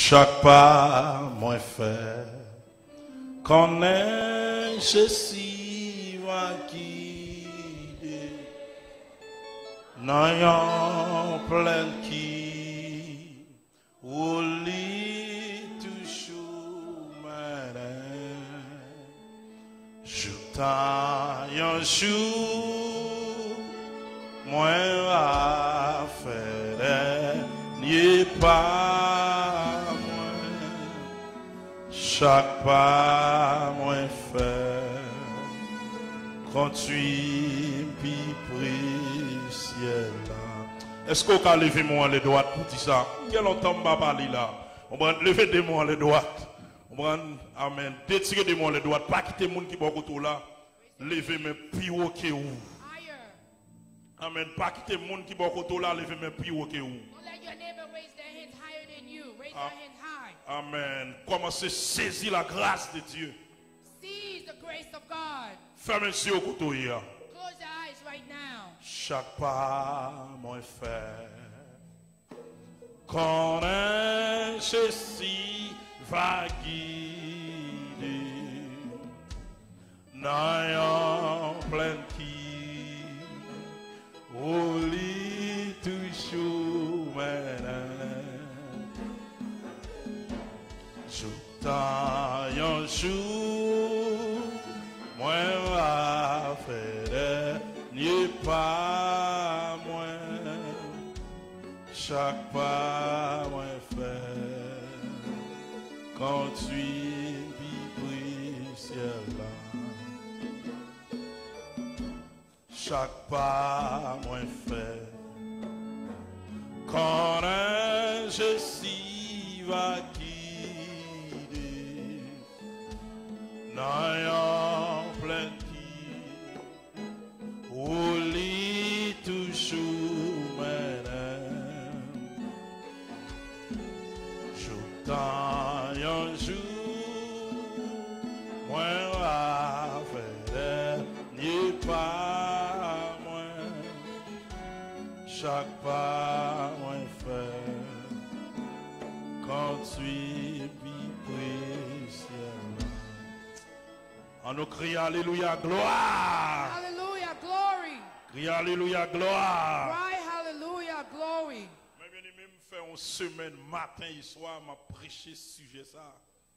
Chaque pas, moi fait, connaît ceci va guider, n'ayant plein qui, ou lit toujours matin, j'outa un jour, moi va faire, n'y pas. Chaque pas moins fait, conduit puis pris ciel là. Est-ce qu'on peut lever moi les droites pour dire ça? Quel longtemps m'a parlé là? On va lever des moi les droites. On va amen. Détirer des moi les droites. Pas quitter les gens qui sont autour là. Lever mes pieds au que où. Amen. Pas quitter les gens qui sont autour là. Lever mes pieds au que où. Amen. Commencez à saisir la grâce de Dieu. Seize the grace of God. Fermez les yeux au couteau hier. Close your eyes right now. Chaque pas moins fait, connaît ceci va guider, n'ayant plein qui, au lit toujours maintenant. Un jour, moi va faire, n'y pas moi, chaque pas moi fait, quand tu vis ciel là, chaque pas moi fait, quand je s'y va n'ayant plein qui, au lit toujours maintenant, j'entends un jour, moi va faire, n'y pas moi, chaque pas moi fait, quand tu vis on nous crie Alléluia, gloire. Hallelujah, glory. Crie Alléluia, gloire. Cry hallelujah, glory. Mais bien, même fait une semaine, matin et soir, m'a prêché ce sujet ça.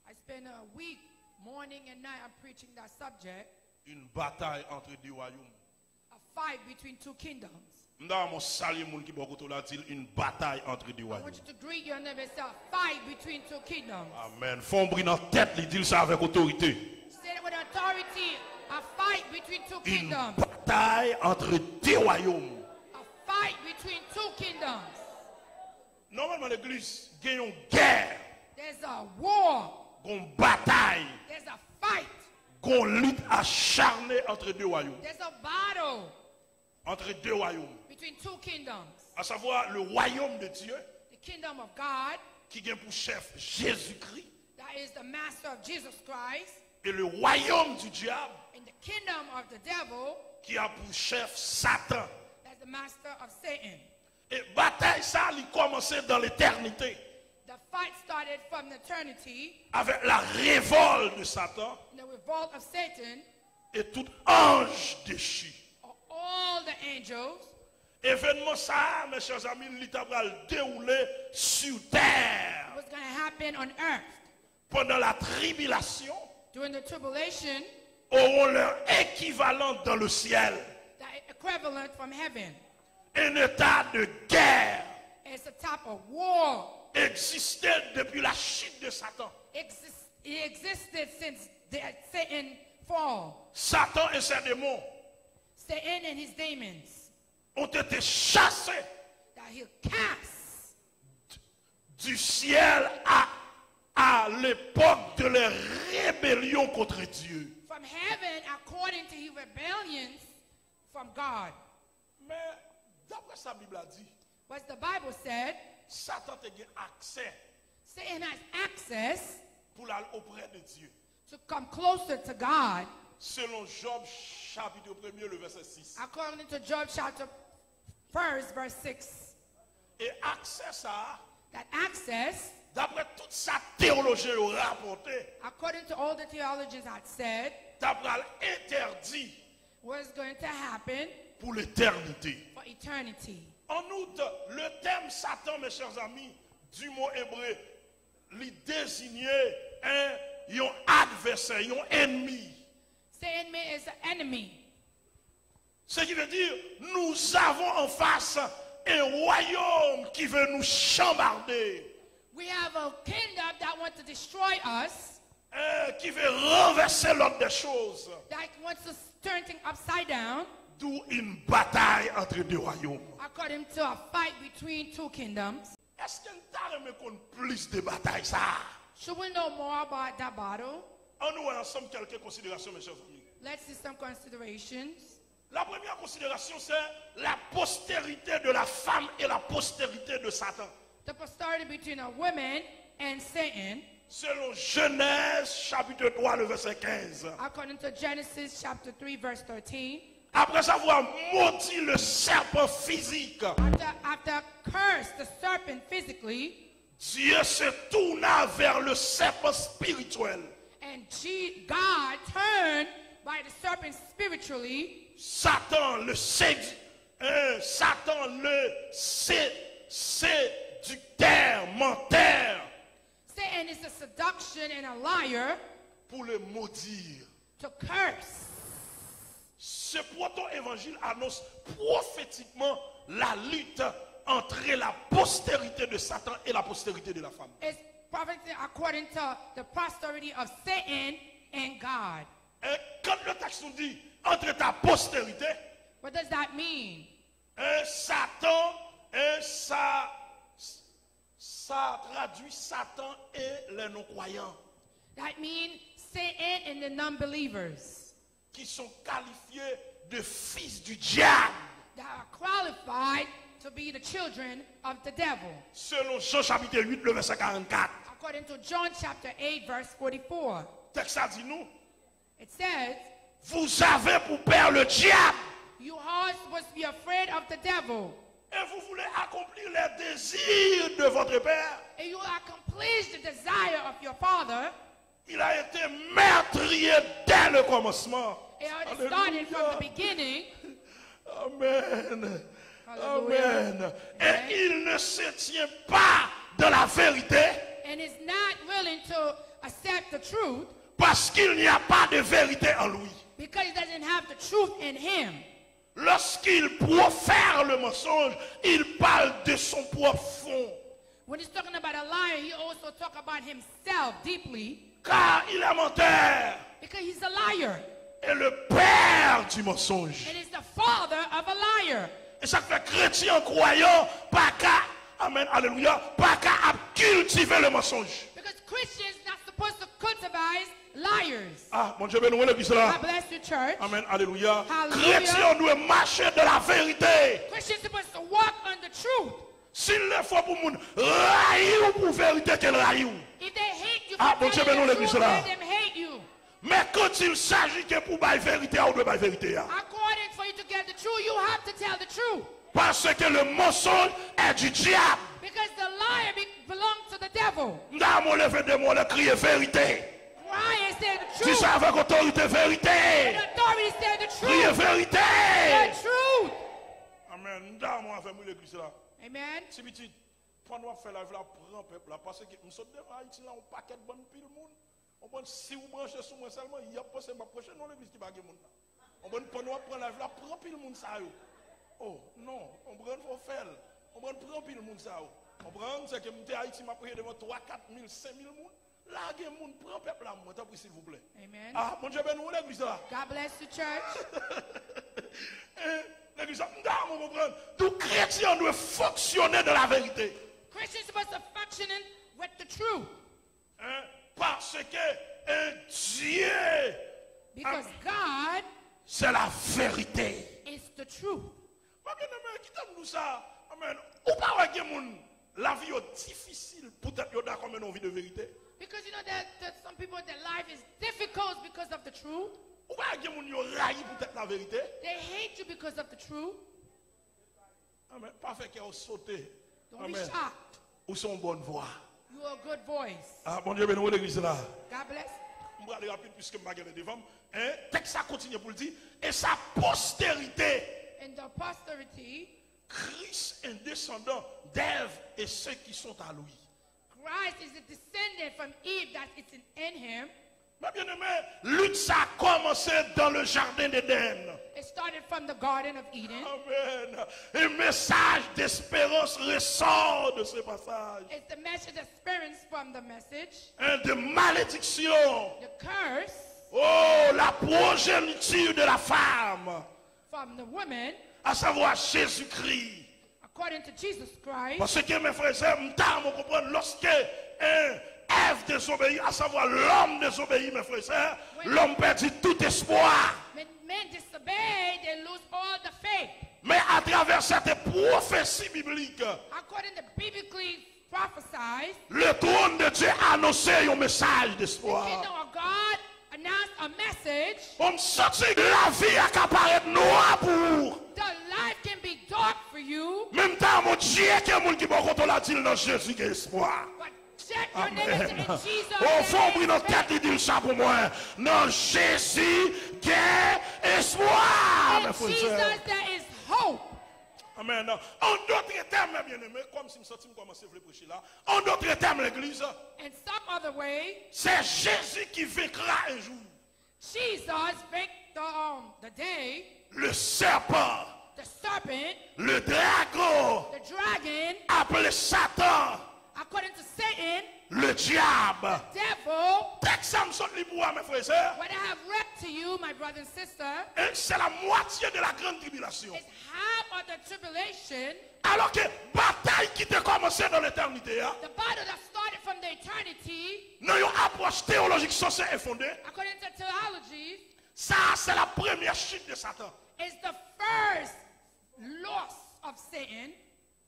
I spent a week, morning and night, I'm preaching that subject. Une bataille entre deux royaumes. A fight between two kingdoms. Dans mon salut, mon qui beaucoup là dit une bataille entre deux I royaumes. want you to greet your neighbor and say, a fight between two kingdoms. Amen. Faut briller dans tête, il dit ça avec autorité. Say it with authority. A fight between two Une kingdoms. bataille entre deux royaumes. A fight between two kingdoms. Normalement, l'église gagne une guerre, There's a war. une bataille, There's a fight. une lutte acharnée entre deux royaumes. There's a battle Entre deux royaumes. between two kingdoms. À savoir le royaume de Dieu, The kingdom of God, qui a pour chef Jésus-Christ, that is the master of Jesus Christ, et le royaume du diable, and the kingdom of the devil, qui a pour chef Satan. that's the master of Satan. Et bataille ça, il commençait dans l'éternité, The fight started from eternity, avec la révolte de Satan in the revolt of Satan, et tout ange déchu. all the angels. Événement ça, mes chers amis, il va dérouler sur terre What's going to happen on earth pendant la tribulation, during the tribulation, auront leur équivalent dans le ciel. the equivalent from heaven. Un état de guerre It's a type of war. existait depuis la chute de Satan. It existed since Satan fall. Satan et ses démons Satan and his demons, ont été chassés that he'll cast du ciel à l'époque de leur rébellion contre Dieu. from heaven according to his rebellions from God. Mais d'après sa Bible a dit, What the Bible said, Satan a eu accès Satan has access pour aller auprès de Dieu. to come closer to God. Selon Job chapitre 1er, le verset 6. According to Job chapter 1, verse 6. Et accès ça, That access, d'après toute sa théologien a rapporté, according to all the theologians had said, t'as interdit was going to happen pour l'éternité. for eternity. En outre, le terme Satan, mes chers amis, du mot hébreu, lui désignait un adversaire, un ennemi. Satan is an enemy. Ce qui veut dire, nous avons en face un royaume qui veut nous chambarder, We have a kingdom that wants to destroy us, qui veut renverser l'ordre des choses. that wants to turn things upside down, D'où une bataille entre deux royaumes. according to a fight between two kingdoms. Est-ce qu'il t'a remis qu'on plus de batailles ça? Should we know more about that battle? En nous ensemble quelques considérations, mes chers amis. Let's see some considerations. La première considération, c'est la postérité de la femme et la postérité de Satan. The posterity between a woman and Satan, Selon Genèse chapitre 3, le verset 15. according to Genesis chapter 3, verse 13. Après avoir maudit le serpent physique, After cursed the serpent physically, Dieu se tourna vers le serpent spirituel. and God turned by the serpent spiritually, Satan le séducteur, menteur, Satan is a seduction and a liar, pour le maudire. to curse. Ce proto-évangile annonce prophétiquement la lutte entre la postérité de Satan et la postérité de la femme. It's prophecy according to the posterity of Satan and God. Et quand le texte nous dit entre ta postérité, What does that mean? Satan, ça traduit Satan et les non-croyants That means Satan and the non-believers qui sont qualifiés de fils du diable. that are qualified to be the children of the devil. Selon Jean chapitre 8, le verset 44. According to John chapter 8, verse 44. Texte a dit nous, It says, vous avez pour père le diable you are supposed to be afraid of the devil, et vous voulez accomplir les désirs de votre père. and you accomplish the desire of your father. Il a été meurtrier dès le commencement. It already started from the Alléluia. beginning. Amen. Hallelujah. Amen. Et il ne se tient pas de la vérité And is not willing to accept the truth parce qu'il n'y a pas de vérité en lui. because he doesn't have the truth in him. Lorsqu'il profère le mensonge, il parle de son profond. When he's talking about a liar, he also talks about himself deeply Car il est menteur because he's a liar et le père du mensonge. and is the father of a liar. Et ça fait chrétien croyant, pas qu'à, amen, alléluia, pas qu'à cultiver le mensonge. Because Christians not supposed to cultivate liars. Ah, mon Dieu, bénis l'église là. God bless you, church. Amen, alléluia. Hallelujah. Chrétien doit marcher de la vérité. Christians supposed to walk on the truth. S'il le faut pour moun, raïou pour vérité qu'elle raïou. If they hate you Ah, for bon Dieu, telling bénis the l'église truth, là. let them hate you. Mais quand il s'agit que pour bailler vérité, on doit bailler vérité. According for you to get the truth, you have to tell the truth. Parce que le mensonge est du diable. Because the liar belongs to the devil. Nous avons levé des mots, le crier vérité. Cry and say the Dis truth. ça avec autorité, The vérité. authority say the Crier truth. vérité. The truth. Amen. Nous avons avec moi l'église là. Amen. Si petit, pendant qu'on fait la vie, là, prend peuple là, parce que nous sommes devant Haïti là, on paquet de bonne pile monde. On prend si vous branchez sur moi seulement, il y a pas c'est ma prochaine non l'église qui va gagner monde là. On prend pendant qu'on prend la vie là, prend pile monde ça yo. Oh non, on prend faut faire. On prend pile monde ça yo. On prend c'est que m'était Haïti m'a prié devant 3 4 000 5 000 monde. Là gagner monde prend peuple là, moi t'as pris s'il vous plaît. Amen. Ah, mon Dieu ben nous l'église là. God bless you, church. L'église là, nous devons comprendre. Nous chrétiens doivent fonctionner de la vérité. Christians supposed to function with the truth. Hein? Parce que Dieu, Because God c'est la vérité. is the truth. Ma bien-aimé, qui t'aime nous ça? Amen. Ou pas que moun la vie est difficile, peut-être yo d'accord mais non vie de vérité. Because you know that some people, their life is difficult because of the truth. Ou pas que moun yo raï peut-être la vérité. They hate you because of the truth. Amen. Pas fait que vous sautez. Don't be Amen. shocked. Ou son bonne voie. You a good voice. Ah, bon Dieu, bénis l'église là. God bless. Je vais aller rapide puisque je ne vais pas gagner devant. Texte ça continue pour le dire. Et sa postérité. In the posterity, Christ est descendant d'Ève et ceux qui sont à lui. Christ is a descendant from Eve that is in him. Ma bien-aimé, lutte ça a commencé dans le jardin d'Éden. It started from the Garden of Eden. Amen. Un message d'espérance ressort de ce passage. It's the message experience from the message. De malédiction. The curse Oh, la progéniture de la femme. from the woman, À savoir Jésus-Christ. according to Jesus Christ. Parce que mes frères et sœurs, nous comprenons lorsque Ève désobéit, à savoir l'homme désobéit, mes frères et sœurs, l'homme perdit tout espoir. When men disobey, they lose all the faith. Mais à travers cette prophétie biblique, According to biblically prophesied, le trône de Dieu a annoncé un message d'espoir. kingdom of God announced a message. On me sentit la vie à apparaître noire pour. The life can be dark for you, Même temps, mon Dieu, qui est mon qui va contre la dit dans Jésus qui est espoir. but check your name in Jesus. Au fond, name. pris notre tête, il dit ça pour moi. Non, Jésus qui est espoir. In mes frères et Jesus, sœurs. there is hope. Amen. En d'autres termes, mes bien-aimés, comme si je me sentais commencer à prêcher là, en d'autres termes, l'église, In some other way, c'est Jésus qui vaincra un jour Jesus faked the day, le serpent, the serpent, le dragon, the dragon, appelé Satan, according to Satan, le diable. devil. Texte ça me saute les bois, mes frères et sœurs. What I have read to you, my brother and sister, Et c'est la moitié de la grande tribulation. is half of the tribulation. Alors que bataille qui a commencé dans l'éternité, hein, The battle that started from the eternity, dans une approche théologique censée et fondée, according to theology, ça c'est la première chute de Satan. is the first loss of Satan.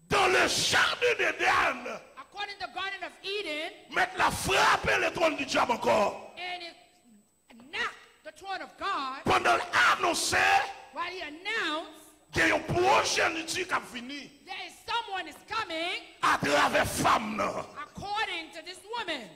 Dans le jardin d'Éden, According to the Garden of Eden, mettre la frapper le trône du diable encore. and it knocked the throne of God Pendant l'annoncer, while he announced qu'il y a un progéniture qui a fini there is someone is coming à travers femme. Non. according to this woman.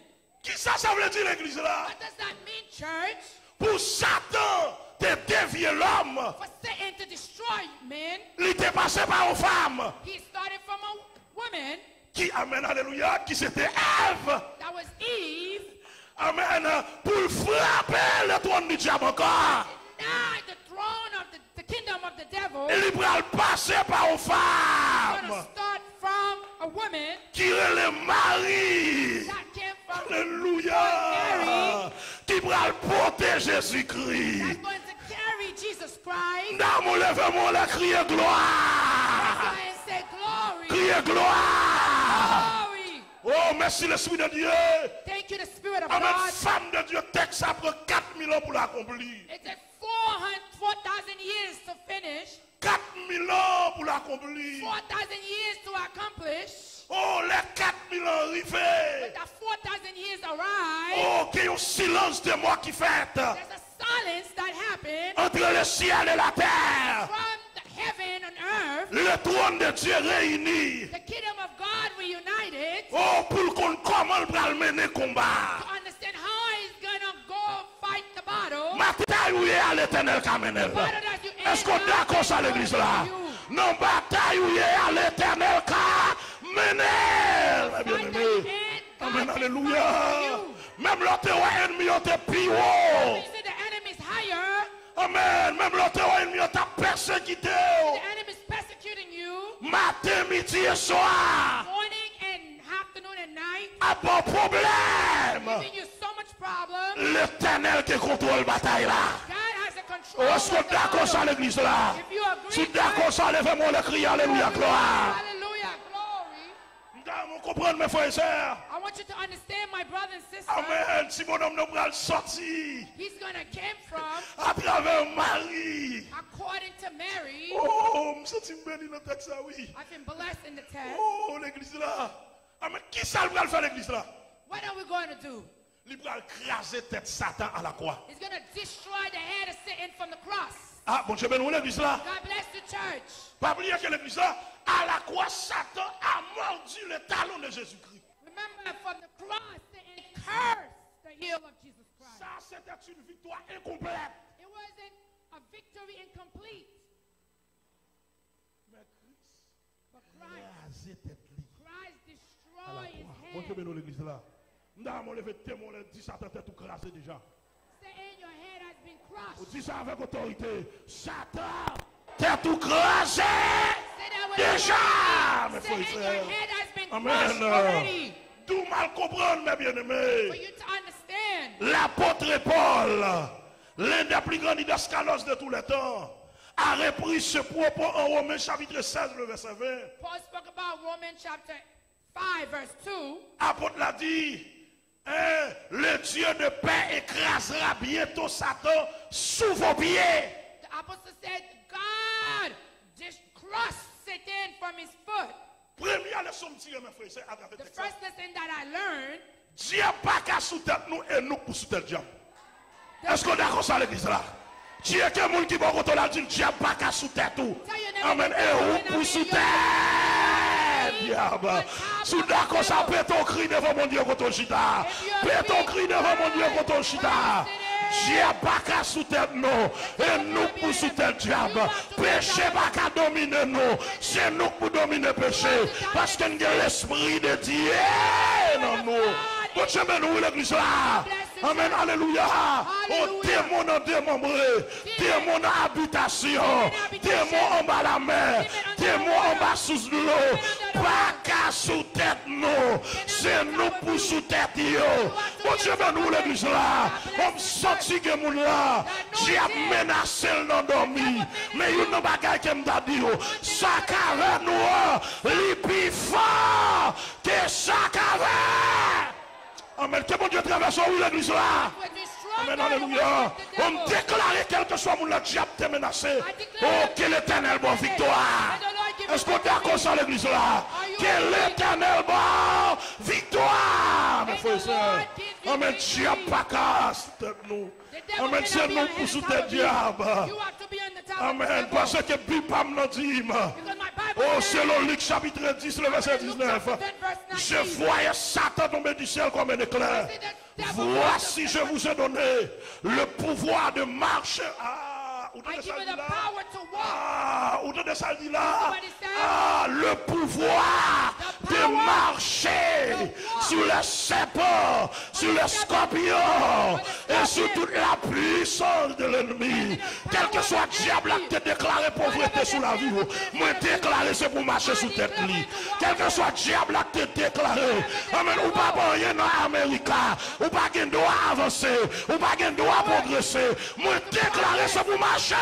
Qui ça veut dire l'église là? What does that mean, church? Pour Satan de dévier l'homme, For Satan to destroy men, il était passé par une femme he started from a woman qui, amen, alléluia, qui c'était Ève. that was Eve. Amen. Pour frapper le trône du diable encore. Now the throne of the kingdom of the devil Il va passer par une is going femme to start from a woman qui est le mari. that came from Alléluia. Qui va porter Jésus-Christ. that's going to carry Jesus Christ. Dans mon lèvement, la crier gloire. And say glory, Crier gloire. glory. Oh, merci l'Esprit de Dieu. Thank you, the Spirit of Amen. God. Femme de Dieu, texte après 4000 ans pour l'accomplir. It took 4,000 years to finish, 4000 ans pour l'accomplir. 4,000 years to accomplish. Oh, les 4000 ans But arrivés. the 4,000 years arrived. Oh, qu'il y a un silence de moi qui fait There's a silence that happened entre le ciel et la terre. from the heaven and earth. Le trône de Dieu réuni. The kingdom of God reunited Oh, pour qu'on comment il va mener combat. to understand how he's gonna go fight the battle. Ma bataille où est à l'éternel Kamenel. Battle that you Est-ce qu'on est d'accord ça l'église là? Non, bataille où est à l'éternel Kamenel. Fight that you end, God Amen, can alléluia. fight for you. Même l'autre ennemi ont été plus You haut. see the enemy is higher. Amen. Même l'autre ennemi ont été persécuté. The enemy is persecuting you Matin, midi et soir. morning and afternoon and night, A bon problème. giving you so much problem. L'éternel qui contrôle la bataille là. God has a Oh, control. est-ce qu'on of est the d'accord ça battle. l'église là? If you agree, Si d'accord ça, levez-moi le cri, alléluia, gloire. hallelujah, glory. Vous comprenez mes frères et sœurs? I want you to understand, my brother and sister. Amen. Si mon homme ne va sortir He's gonna came from à travers Marie. according to Mary. Oh, je me sens béni dans le texte, oui. I've been blessed in the text. Oh, l'église là. Amen. Qui ça va faire l'église là? What are we going to do? Il va écraser tête Satan à la croix. He's gonna destroy the head of Satan from the cross. Ah, bon, je vais bénir l'église là. God bless the church. Pas oublier que l'église là, à la croix, Satan a mordu le talon de Jésus-Christ. Remember, from the blood of Jesus Christ. Ça, c'était une victoire incomplète. It wasn't a victory incomplete. Mais Christ, But Christ rasé tête li. destroyed his Bon Dieu head. bénit l'église là. Nous avons levé témoin, on dit Satan tête tout crasé déjà. Saying your head has been On crushed. dit ça avec autorité. Satan tête tout crasé Say that with déjà. authority. Mes frères et Saying your frères. head has been Amen. crushed already. Tout mal comprendre, mes For bien-aimés. you to understand. L'apôtre Paul, l'un des plus grands didascalos de tous les temps, a repris ce propos en Romains chapitre 16, le verset 20. Paul spoke about Romans chapter 5 verse 2. L'apôtre l'a dit, hein, le Dieu de paix écrasera bientôt Satan sous vos pieds. The apostle said, God just crushed Satan from his foot. Première leçon tirée, mes frères, c'est à travers The le texte. first lesson that I learned, Dieu pas qu'à sous tête nous et nous pour sous tête diable. Est-ce qu'on est d'accord ça l'église là? Dieu qui est monde qui va contre la dit Dieu pas qu'à sous tête tout. Amen. Et où pour sous tête diable. Sous d'accord ça peut ton cri devant mon Dieu contre le chita. Peut ton cri devant mon Dieu contre le chita. Dieu pas qu'à sous tête nous et nous pour sous tête diable. Péché pas qu'à dominer nous. C'est nous pour dominer péché parce que nous avons l'esprit de Dieu dans nous. Bon Dieu bénit l'église là. Amen, alléluia. Oh, démon en démembré, démon en habitation, démon en bas la mer, démon en bas sous l'eau. Pas qu'à sous tête nous, c'est nous pour sous tête yo. Bon Dieu bénit l'église là. On senti que moun là, j'ai menacé l'endormi. Mais il y a un bagage qui m'a dit, ça carré nous, l'hippie fort, que ça carré. Amen. Que mon Dieu traverse oui l'église là. Amen. Alléluia. On déclare quel que soit mon diable te menacé. Oh, que l'éternel bon victoire. Est-ce qu'on est d'accord sur l'église là? Que l'éternel bon victoire. Mes frères et sœurs. Amen. Diable pas casse tête nous. Amen. C'est nous pour sous tête diable. Amen. Parce que Bible pas me dit. Oh, selon Luc chapitre 10, le verset 19. Je voyais Satan tomber du ciel comme un éclair. Voici, je vous ai donné le pouvoir de marcher. Ah, où est-ce que ça dit là? Ah, où est-ce que ça dit là? Ah, le pouvoir de marcher sur les serpents, sur les scorpions et sur toute la puissance de l'ennemi. Quel que soit le diable qui te déclaré pauvreté sur la vie, moi déclaré c'est pour marcher sous tête lit. Quel que soit le diable qui te déclaré, amen, ou pas rien dans l'Amérique, ou pas qu'il doit avancer, ou pas qu'il doit progresser, moi déclaré c'est pour marcher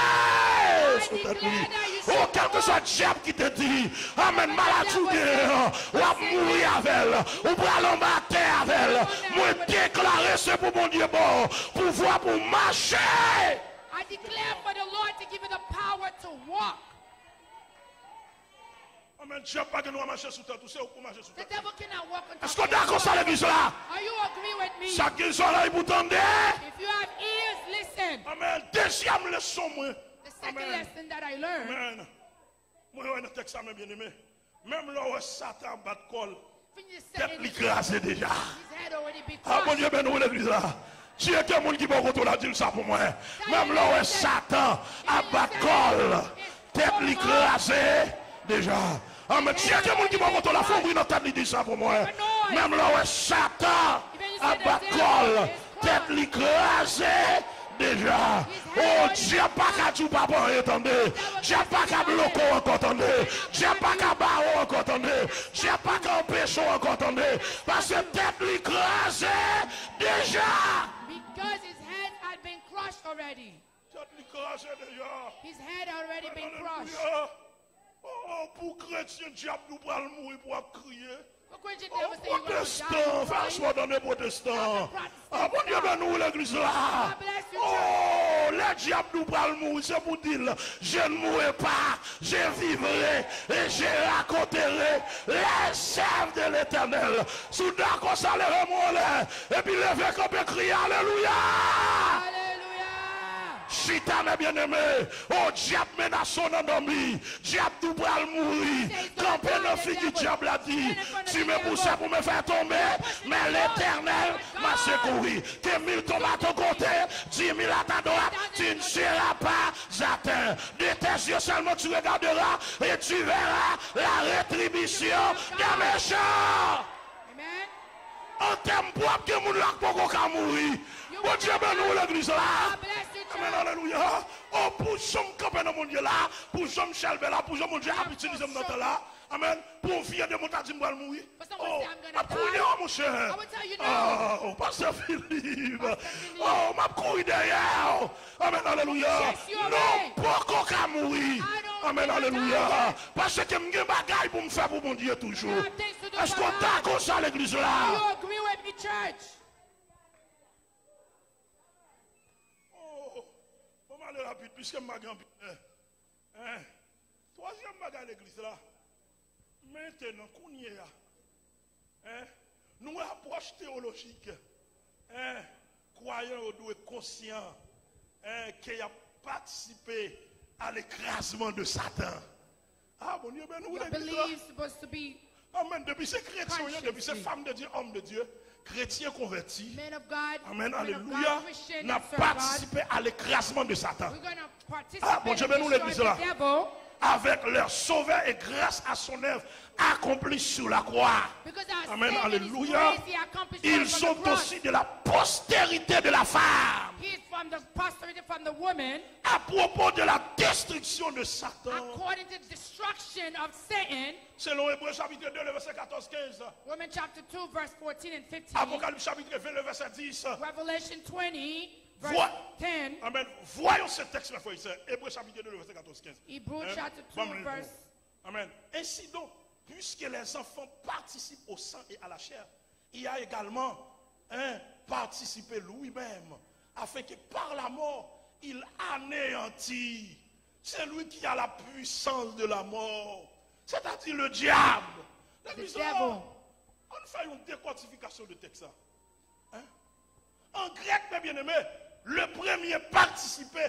sous tête lit. Oh, quel que soit le diable qui te dit, amen, maladie ou à mourir avec elle, ou pour aller en bas terre avec elle, moi déclarer c'est pour mon Dieu bon, pouvoir pour marcher. I declare for the Lord to give you the power to walk. Amen, Dieu pas que nous marcher sous terre, tout c'est pour marcher sous The terre. devil cannot walk on top Est-ce qu'on of est d'accord sur l'église là? Are you agree with me? Chaque guérison là, il vous tendez. If you have ears, listen. Amen, deuxième leçon, moi. The second lesson that I learned, Amen. Moi, je vais texte ça, mes bien-aimés. Même là où Satan bat col, when you tête said l'écrasé déjà. his head already be Ah, mon crushed. Dieu, ben nous, l'église là. Dieu est un monde qui va retourner la dire ça pour moi. Même là où Satan a bat col, tête l'écrasé déjà. Ah, mais Dieu est un monde qui va retourner la fondre dans tête, il dit ça pour moi. Même là où Satan a bat col, tête l'écrasé déjà. Oh, Dieu pas qu'à tout papa entendez. Dieu pas qu'à bloquer encore entendez. Dieu pas qu'à barrer encore entendez. Dieu pas qu'à empêcher encore entendez. Parce que tête l'écrasé déjà. Because his head had been crushed already. Tête l'écrasé déjà. His head already been crushed. Alléluia. Oh, pour chrétien, diable nous va le mourir pour crier. For Christian Oh, never say you're going to protestant, die. franchement, dans les protestants. Ah, mon Dieu, ben nous, l'église là. Oh, le diable nous va le mourir, c'est pour dire, je ne mourrai pas, je vivrai et je raconterai les œuvres de l'éternel. Soudain, qu'on s'allait remonter, et puis lever comme crier, alléluia. Hallelujah. Chita, mes bien-aimés. Oh, diable menaçant dans nos vies. Diable tout bras mourir. Campé dans fille du diable a dit. Tu me pousses pour me faire tomber. Mais l'éternel m'a secouru. Que 1000 tombent à ton côté. 10 000 à ta droite. Tu ne seras pas atteint. De tes yeux seulement tu regarderas. Et tu verras la rétribution des méchants. Amen. En termes propres que mon lac pour qu'on mourir. Bon Dieu, ben nous l'église là. God bless you, Amen, church. alléluia. Oh, pour sommes camper dans mon Dieu là. Pour sommes chalver là. Pour sommes Dieu utiliser notre là. Amen. Pour vieux de mon tati m'val mourir. Oh, m'a courir mon cher. Oh, pasteur Philippe. Oh, m'a courir derrière. Amen, alléluia. Non, pas qu'on mourir. Amen, alléluia. Parce que m'gen bagaille pour me faire pour mon Dieu toujours. Est-ce qu'on t'a comme ça l'église You là? agree with me, church? Oh, on va aller rapide puisque ma grand-père. Troisième bagage l'église là. Maintenant, qu'on y est là. Nous approche théologique. Croyant ou conscient qu'il a participé à l'écrasement de Satan. Ah mon Dieu, ben nous Your l'église là. belief is supposed to be Amen. Depuis ces chrétiens, depuis ces femmes de Dieu, hommes de Dieu, chrétiens convertis. men of God. Amen. women of Alléluia. God, Christian N'a that serve participé à l'écrasement de Satan. God. We're going to participate Ah, mon Dieu, ben nous in l'église destroying là. the devil. Avec leur sauveur et grâce à son œuvre accomplie sur la croix. Because our Amen, Savior, His alléluia. grace, He accomplished for us Ils on sont the cross. aussi de la postérité de la femme. He is from the posterity from the woman, À propos de la destruction de Satan. according to the destruction of Satan. Selon Hébreux chapitre 2, le verset 14-15. Women chapter 2, verse 14 and 15. Apocalypse chapitre 20, le verset 10. Revelation 20, verse Voi- 10. Amen. Voyons ce texte, mes frères et sœurs. Hébreux chapitre 2, le verset 14-15. Hebrews Hein? chapter 2, Vamos ler. verse. Amen. Ainsi donc, puisque les enfants participent au sang et à la chair, il a également participé lui-même, afin que par la mort, il anéantit celui qui a la puissance de la mort, c'est-à-dire le diable. The L'église, devil. on fait une décortification de texte. Hein? En grec, mes bien-aimés, le premier participé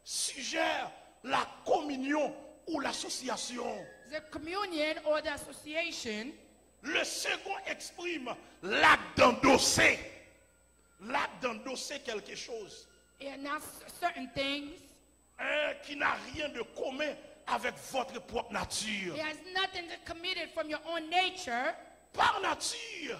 suggère la communion ou l'association. The communion or the association. Le second exprime l'acte d'endosser. L'acte d'endosser quelque chose And now certain things. qui n'a rien de commun avec votre propre nature. It has nothing to committed from your own nature. Par nature,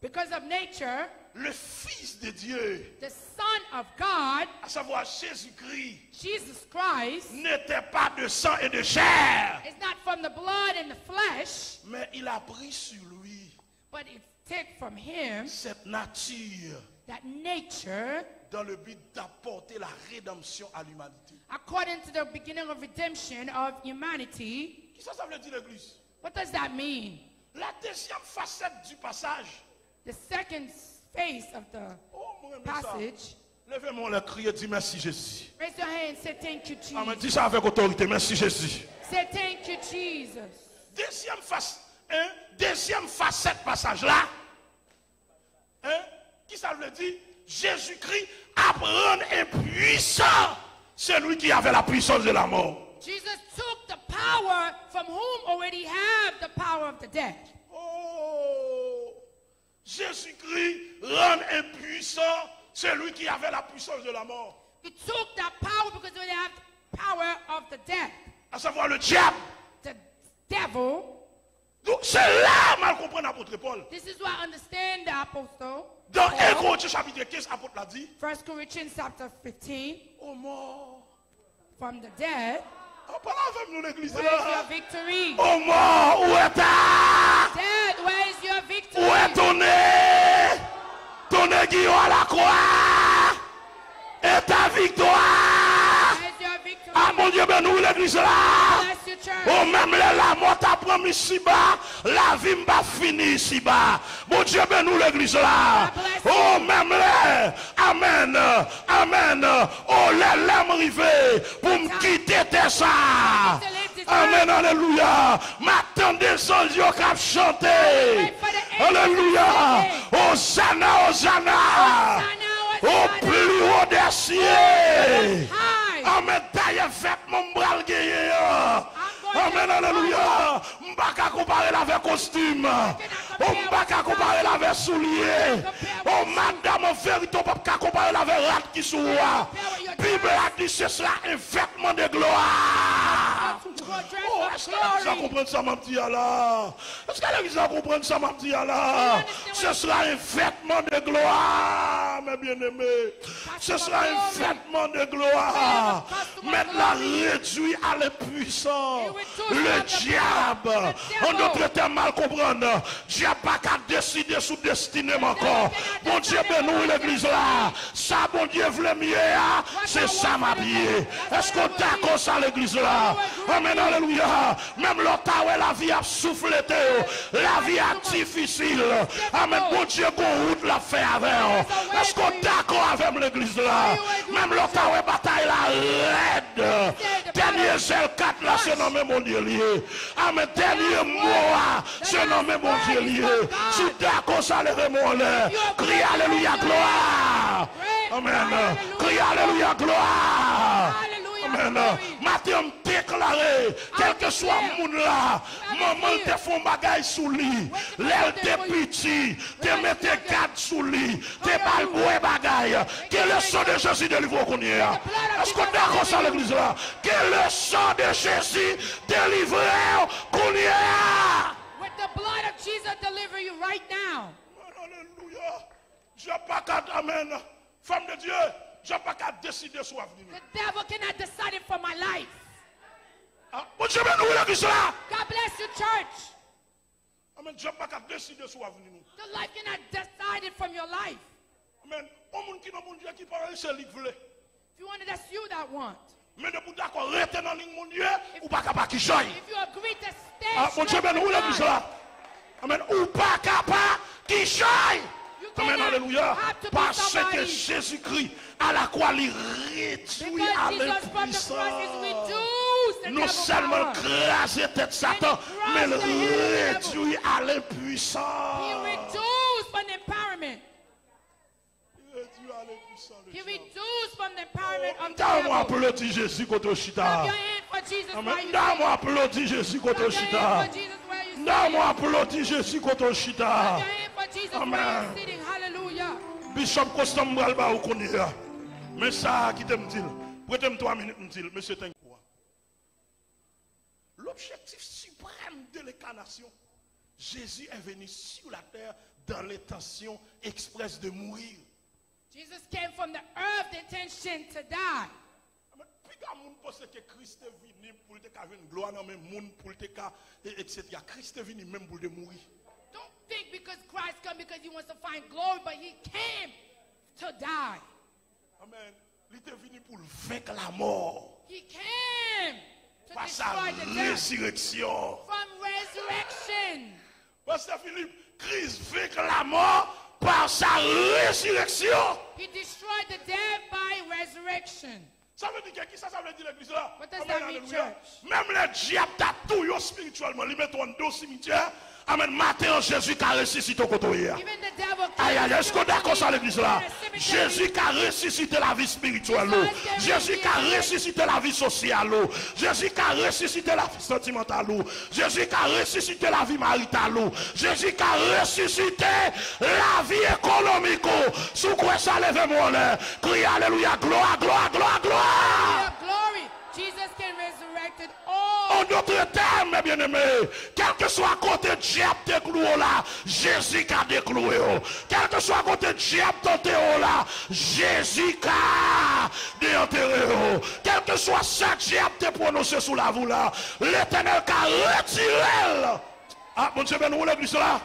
Because of nature, le Fils de Dieu, the Son of God, à savoir Jésus-Christ, Jesus Christ, n'était pas de sang et de chair, is not from the blood and the flesh, mais il a pris sur lui but it's take from him cette nature that nature, dans le but d'apporter la rédemption à l'humanité. according to the beginning of redemption of humanity. Qu'est-ce que ça veut dire l'église? What does that mean? La deuxième facette du passage. The second phase of the Oh, mon ami, ça. passage. Levez-moi le cri et dis merci Jésus. Raise your hand and say thank you, Amen. Jesus. Dis ça avec autorité. Merci Jésus. Say thank you, Jesus. Deuxième facette passage là. Qui ça veut dire? Jésus-Christ apprend impuissant celui qui avait la puissance de la mort. Jesus took the power from whom already have the power of the dead. Oh, Jésus-Christ rend impuissant celui qui avait la puissance de la mort. He took that power because they have the power of the dead. À savoir le diable. The devil. Donc c'est là mal comprendre l'apôtre Paul. This is what I understand the apostle. Dans 1 Paul, Corinthiens chapitre 15, l'apôtre l'a dit. 1 Corinthians chapter 15. Oh mort. From the dead. Oh, parle avec nous l'église Where is your là. victory? Oh mort, où est ta? Dead, where is your victory? Où est ton nez? Ton aiguillon à la croix. Et ta victoire. Where is your victory? Ah mon Dieu, ben nous l'église là. Bless your church. Oh même la mort t'a promis ici-bas. La vie m'a fini ici-bas. Mon Dieu, ben nous l'église là. Oh même là. Amen. Amen. Oh les larmes arrivées pour me quitter tes ça. Amen. Alléluia. M'attendez sans Dieu qu'à chanter. Alléluia. Hosanna, Hosanna. au plus haut des cieux. high. Amen. Taille fait mon bras gagné. Amen, alléluia. M'baka comparer la avec costume. M'baka comparer la avec soulier. Oh madame, on fait ton papa comparer la avec rat qui sous. Bible a dit c'est cela un vêtement de gloire. Oh, est-ce que l'église a compris ça, ma petite là? Est-ce que l'église a compris ça, ma petite là? Ce sera un vêtement de gloire, mes bien-aimés. Ce sera un vêtement de gloire. Maintenant, réduit à l'impuissant. Le diable, en d'autres termes, mal comprendre. Diable pas qu'à décider sous destinée encore. Mon Dieu, ben nous, l'église là. Ça, bon Dieu, voulait mieux, c'est ça, ma vie. Est-ce qu'on t'a comme ça, l'église là? Amen, alléluia. Même l'autre, la vie a soufflé, la vie a difficile. Amen, bon Dieu, qu'on route la fait avec. Est-ce qu'on est d'accord avec l'église là? Même l'autre, bataille la raide. Dernier zèle 4 là, c'est nommé mon Dieu lié. Amen, dernier mot, c'est nommé mon Dieu lié. Si d'accord, ça lève-moi là. Crie alléluia, gloire. Amen. Crie alléluia, gloire. Amen. Matin, déclaré, quel que soit le monde là, maman te font bagaille sous lit, l'aile te petit, te mette garde sous lit, te balboué bagaille. Que le sang de Jésus délivre qu'on y est. Est-ce qu'on est d'accord ça l'église là? Que le sang de Jésus délivre qu'on y est. With the blood of Jesus deliver you right now. Alléluia. Je n'ai pas qu'à, amen. Femme de Dieu, je n'ai pas qu'à décider sur l'avenir. The devil cannot decide it for my life. Bon Dieu, nous l'église là. God bless you, church. Amen. Je n'ai pas qu'à décider sur l'avenir. The life cannot decide it from your life. Amen. Au monde qui n'a pas Dieu qui parle, c'est lui qui veut. If you want it, that's you that want. Mais de vous d'accord, rester dans la ligne mon Dieu, ou pas capable qui choisit. If you agree to stay Mon Dieu, straight nous with l'église God, là. Amen. Ou pas capable qui choisit. Amen, alléluia. Parce que Jésus-Christ à la croix, il réduit à l'impuissance. Non seulement craser tête Satan, mais il réduit à l'impuissance. He reduced from the empowerment. He reduced from the empowerment of the Donne-moi devil. applaudir Jésus contre Clap Chita. your hand for Jesus while Amen. you Donne-moi sing. applaudir Jésus contre Clap your Chita. hand for Jesus while you sing. Donne-moi applaudir Jésus contre Clap Chita. your hand for Jesus while Amen. you're sitting. Hallelujah. Bishop Constant Mbralba ou connaît. Mais ça qui t'aime dit. Prêtez-moi 3 minutes m'til, monsieur Tenkoua. L'objectif suprême de l'incarnation, Jésus est venu sur la terre dans l'intention expresse de mourir. Jesus came from the earth, the intention to die. Puis quand moun pense que Christ est venu pour te faire une gloire, non mais moun pour te faire etc. Christ est venu même pour te mourir. Don't think because Christ came because he wants to find glory, but he came to die. Amen. Il est venu pour vaincre la mort. He came to Par sa destroy the death. résurrection. From resurrection. Pasteur Philippe, Christ vaincre la mort par sa résurrection. He destroyed the dead by resurrection. Ça veut dire qui ça veut dire l'église là? What does that mean, Alléluia. church? Même le diable t'a tout spirituellement. Il met en dos cimetière. Amen. Matin, Jésus qui a ressuscité au côté. Even the devil Aïe, aïe, est-ce qu'on est d'accord sur l'église là? came. Jésus qui a ressuscité la vie spirituelle. Jésus qui a ressuscité la vie sociale. Jésus qui a ressuscité la vie sentimentale. Jésus qui a ressuscité la vie maritale. Jésus qui a ressuscité la vie économique. Sous quoi ça lève mon lait? Crie alléluia, gloire, gloire, gloire, gloire. Glory. Jesus can resurrect all. En d'autres termes, mes bien-aimés, quel que soit côté diable te cloué là, Jésus qui a décloué. Quel que soit côté diable tenté là, Jésus qui a déenterré. Quel que soit ce diable te prononcé sous la voie là, l'Éternel qui a retiré. Ah, mon Dieu, nous l'église là.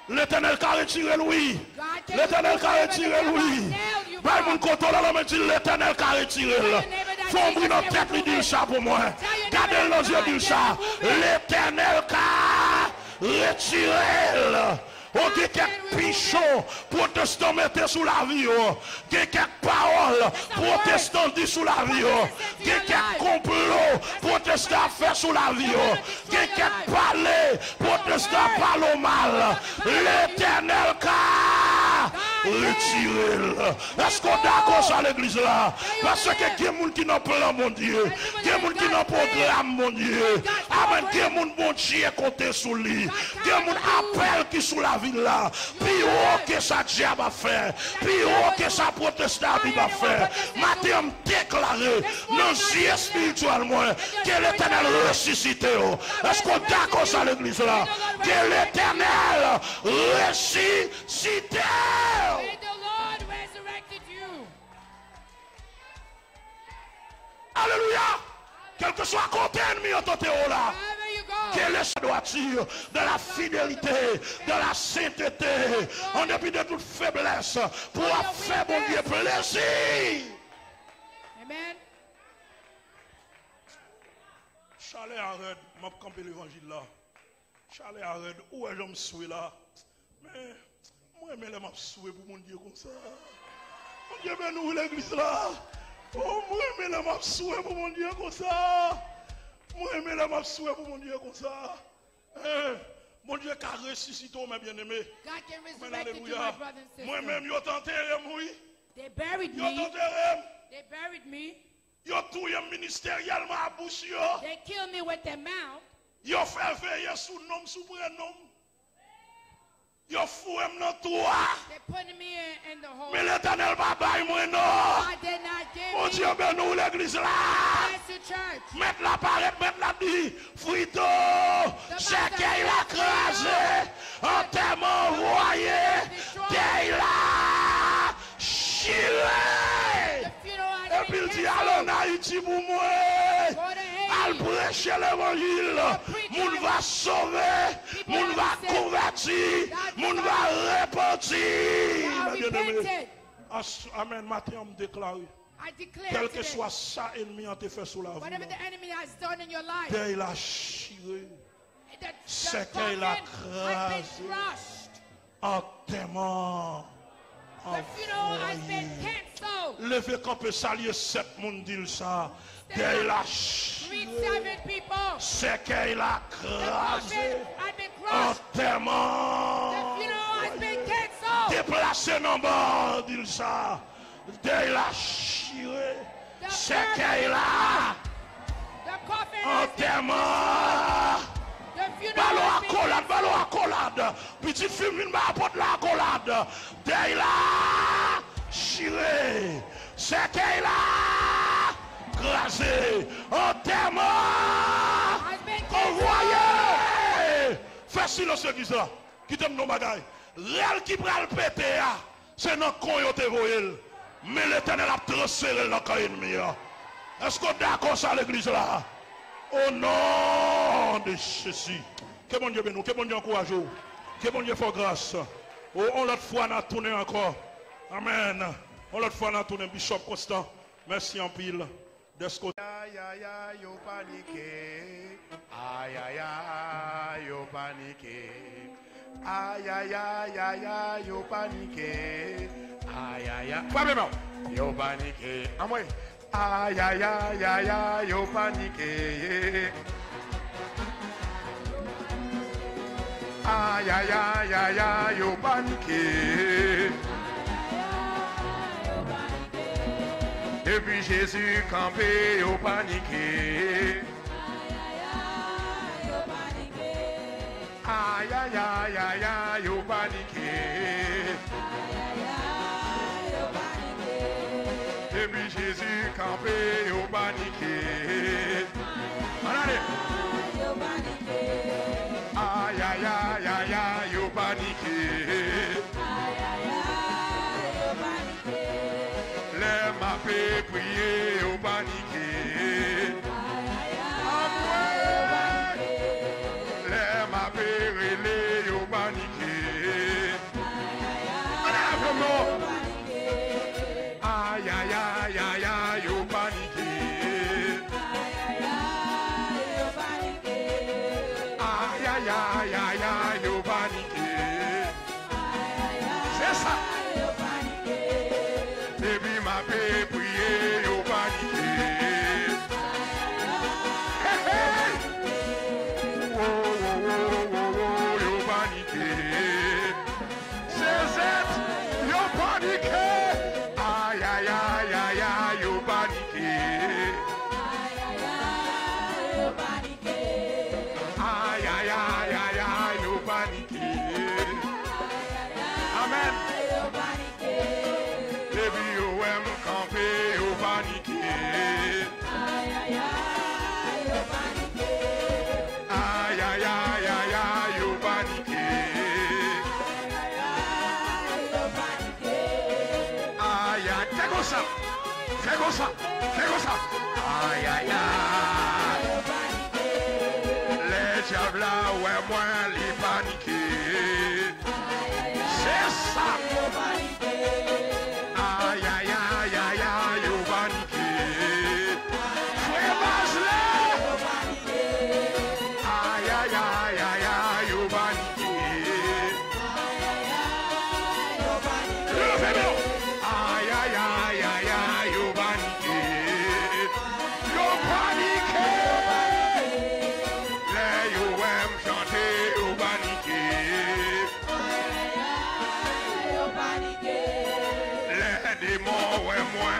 L'Éternel qui a retiré lui. L'Éternel qui a retiré lui. Bah, mon côté là, me dit l'Éternel qui a retiré. Faut ouvrir notre tête, lui dire ça pour moi. Gardez nos yeux, dire ça. L'Éternel qui a retiré. On dit quelques pichons, protestants mettez sous la vie. Il y a quelques paroles, protestants disent sous la vie. Il y a quelques complots, protestants fait sous la vie. Il y a quelques palais, protestants parlent au mal. L'Éternel qui a retirer. Est-ce qu'on est d'accord sur l'église là? Parce que il y a des gens qui n'ont pas mon Dieu. Il y a des gens qui n'ont pas programme mon Dieu. Amen. Il y a des gens mon Dieu compter sur lui. Il y a des gens appel qui sont la ville là. Puis haut que ça diable a fait. Puis haut que ça protestant a fait. Matin me déclarer non si spirituellement que l'Éternel ressuscité. Est-ce qu'on est d'accord sur l'église là? Que l'Éternel ressuscité. May the Lord resurrected you. Alléluia. Quel que soit côté ennemi en ton là. Wherever you go. Quelle est sa droiture de la fidélité, de la sainteté, en dépit de toute faiblesse, pour faire mon Dieu plaisir. Amen. Chalet arrête, m'a campé l'évangile là. Chalet arrête, où est-ce que je me suis là? Mais moi, je me suis pour mon Dieu comme ça. Mon Dieu, ben nous l'église là. Oh, moi, je me suis pour mon Dieu comme ça. Moi, je me suis pour mon Dieu comme ça. Mon Dieu qui a ressuscité, mes bien-aimés. God can resurrect you, my brothers and sisters. Moi-même, je suis enterré, moi. They buried Je me. suis enterré. They buried me. Je suis tout ministériellement à bouche. They killed me with their mouth. Je fait veiller sous nom, sous prénom. Je foué dans toi. They put me in the hole. Mais l'Éternel va bailler moi non. God did not Mon give Dieu, me. ben nous l'église là. Bless your church. Mettre la parade, mettre la dit. Frito, c'est qu'il a crasé. Enterrement envoyé. Qu'il a chiré. The funeral Et has puis il been dit, canceled. allons en Haïti pour moi. Go to Al Haiti. prêcher l'évangile. Moun va sauver. Moun va convertir. Moun va repentir. Now Mes bien-aimés. repented. Amen. Matin, on me déclare. I declare Quel que today, soit ça, ennemi a été fait sous la whatever vie. the enemy has done in your life, Dès il a chiré. the C'est coffin qu'il a has been crasé. crushed. Enterrement. The funeral has been canceled. Levez camper salier 7 moun dit ça. Dès il a Greet chiré. 7 people. C'est qu'il a The crasé. coffin has been crushed. Enterrement. The funeral has been canceled. Déplacé dans le bord, dit ça. Dès il a chiré. C'est qu'il a The coffin has been enterrement. The funeral Ballon has à been collade, ballon à collade. Petit film, il m'a apporté la collade. Dès il a chiré. C'est qu'il a crasé. Enterrement. has been canceled. Envoyé. Fais silence, église là. Qui t'aime nos bagailles. Réel qui pral péter, c'est dans con yo te voyel. Mais l'Éternel a transféré dans le camp ennemi. Est-ce qu'on est d'accord ça l'église là? Au nom de Jésus. Que bon Dieu bénisse, que bon Dieu encourage, que bon Dieu fasse grâce. Oh, on l'autre fois on a tourné encore. Amen. On l'autre fois on a tourné Bishop Constant. Merci en pile. Desco. Aïe aïe aïe, yo paniqué. Aïe aïe aïe, yo paniqué. Aïe aïe aïe aïe aïe, yo paniqué. Aïe aïe aïe. Pas vraiment. Yo paniqué. Ah moi. Aïe aïe aïe aïe aïe, yo paniqué. Aïe aïe aïe aïe aïe, yo paniqué. Et puis Jésus campé, yo paniqué. Aïe aïe aïe aïe aïe, yo paniqué. Et puis Jésus campé, yo paniqué. Allez. Aïe aïe aïe aïe aïe, yo paniqué. Les m'a fait prier, yo paniqué. Les m'a fait relais, yo paniqué. Aïe aïe aïe aïe aïe, yo paniqué. Aïe aïe aïe aïe aïe, yo paniqué. C'est ça. Et puis m'a fait prier, yo paniqué. comme ça. Fais comme ça. Fais comme ça. Aïe, aïe, aïe. Les diables là, ouais, moi, les paniqués. C'est ça. Aïe, aïe, aïe, aïe, aïe, au paniqué. Frère Bachelet. Aïe, aïe, aïe, aïe, aïe, au paniqué. Levez-le. Aïe, aïe, aïe, aïe, aïe, au paniqué. Yo paniqué. Les yo aiment chanter, au paniqué. Les démons, ouais, moi,